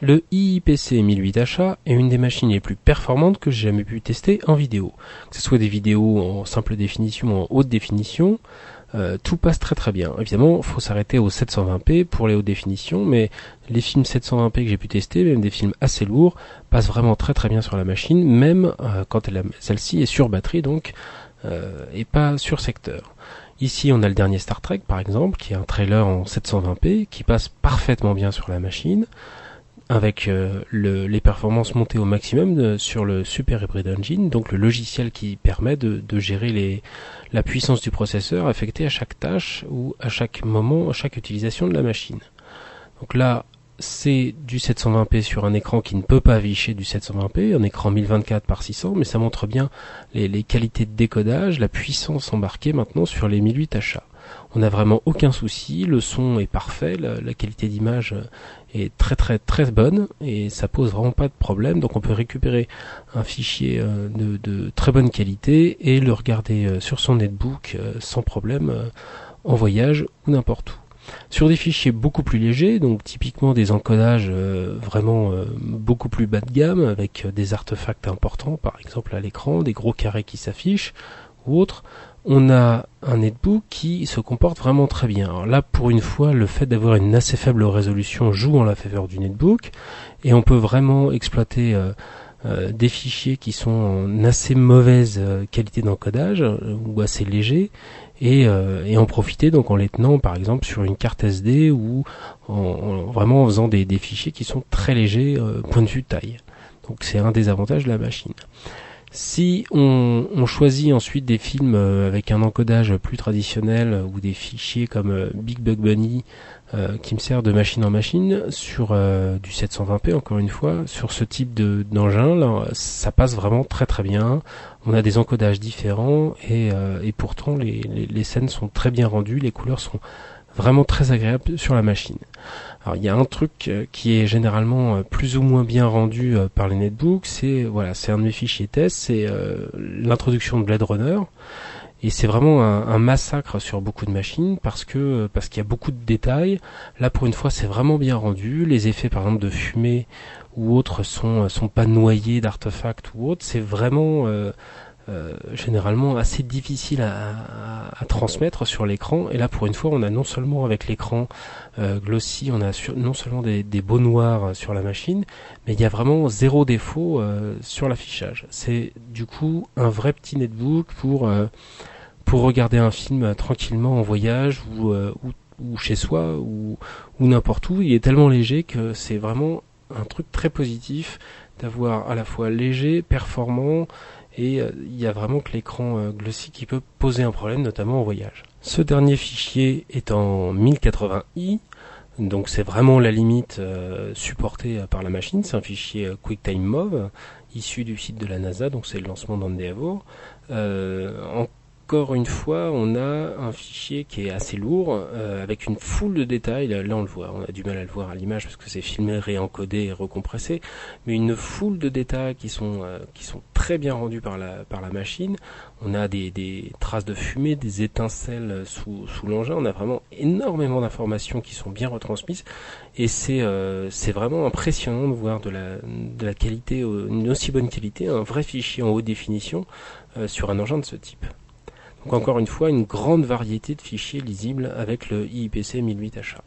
Le IIPC 1008H est une des machines les plus performantes que j'ai jamais pu tester en vidéo. Que ce soit des vidéos en simple définition ou en haute définition, tout passe très très bien. Évidemment, il faut s'arrêter au 720p pour les hautes définitions, mais les films 720p que j'ai pu tester, même des films assez lourds, passent vraiment très très bien sur la machine, même quand celle-ci est sur batterie donc, et pas sur secteur. Ici, on a le dernier Star Trek par exemple, qui est un trailer en 720p, qui passe parfaitement bien sur la machine, avec les performances montées au maximum sur le Super Hybrid Engine, donc le logiciel qui permet de gérer la puissance du processeur affectée à chaque tâche ou à chaque moment, à chaque utilisation de la machine. Donc là, c'est du 720p sur un écran qui ne peut pas afficher du 720p, un écran 1024 par 600, mais ça montre bien les qualités de décodage, la puissance embarquée maintenant sur les 1008H. On n'a vraiment aucun souci, le son est parfait, la qualité d'image est très très très bonne et ça pose vraiment pas de problème. Donc on peut récupérer un fichier de très bonne qualité et le regarder sur son netbook sans problème en voyage ou n'importe où. Sur des fichiers beaucoup plus légers, donc typiquement des encodages vraiment beaucoup plus bas de gamme, avec des artefacts importants, par exemple à l'écran, des gros carrés qui s'affichent, ou autres, on a un netbook qui se comporte vraiment très bien. Alors là, pour une fois, le fait d'avoir une assez faible résolution joue en la faveur du netbook, et on peut vraiment exploiter des fichiers qui sont en assez mauvaise qualité d'encodage, ou assez légers, et en profiter donc en les tenant par exemple sur une carte SD ou vraiment en faisant des fichiers qui sont très légers point de vue taille. Donc c'est un des avantages de la machine. Si on choisit ensuite des films avec un encodage plus traditionnel ou des fichiers comme Big Bug Bunny qui me sert de machine en machine sur du 720p encore une fois, sur ce type d'engin là, ça passe vraiment très très bien. On a des encodages différents et pourtant les scènes sont très bien rendues, les couleurs sont vraiment très agréables sur la machine. Alors il y a un truc qui est généralement plus ou moins bien rendu par les netbooks, c'est un de mes fichiers test, c'est l'introduction de Blade Runner, et c'est vraiment un massacre sur beaucoup de machines parce qu'il y a beaucoup de détails. Là pour une fois c'est vraiment bien rendu, les effets par exemple de fumée ou autres sont pas noyés d'artefacts ou autres, c'est vraiment généralement assez difficile à transmettre sur l'écran, et là pour une fois on a non seulement avec l'écran glossy, on a non seulement des beaux noirs sur la machine, mais il y a vraiment zéro défaut sur l'affichage. C'est du coup un vrai petit netbook pour regarder un film tranquillement en voyage ou chez soi ou n'importe où. Il est tellement léger que c'est vraiment un truc très positif d'avoir à la fois léger, performant, et il y a vraiment que l'écran glossy qui peut poser un problème, notamment en voyage. Ce dernier fichier est en 1080i, donc c'est vraiment la limite supportée par la machine. C'est un fichier QuickTime Mov issu du site de la NASA, donc c'est le lancement d'Endeavour. Encore une fois, on a un fichier qui est assez lourd, avec une foule de détails. Là, on le voit, on a du mal à le voir à l'image parce que c'est filmé, réencodé et recompressé, mais une foule de détails qui sont très bien rendus par la machine. On a des traces de fumée, des étincelles sous l'engin. On a vraiment énormément d'informations qui sont bien retransmises, et c'est vraiment impressionnant de voir de la qualité, une aussi bonne qualité, un vrai fichier en haute définition sur un engin de ce type. Donc encore une fois, une grande variété de fichiers lisibles avec le IIPC 1008H.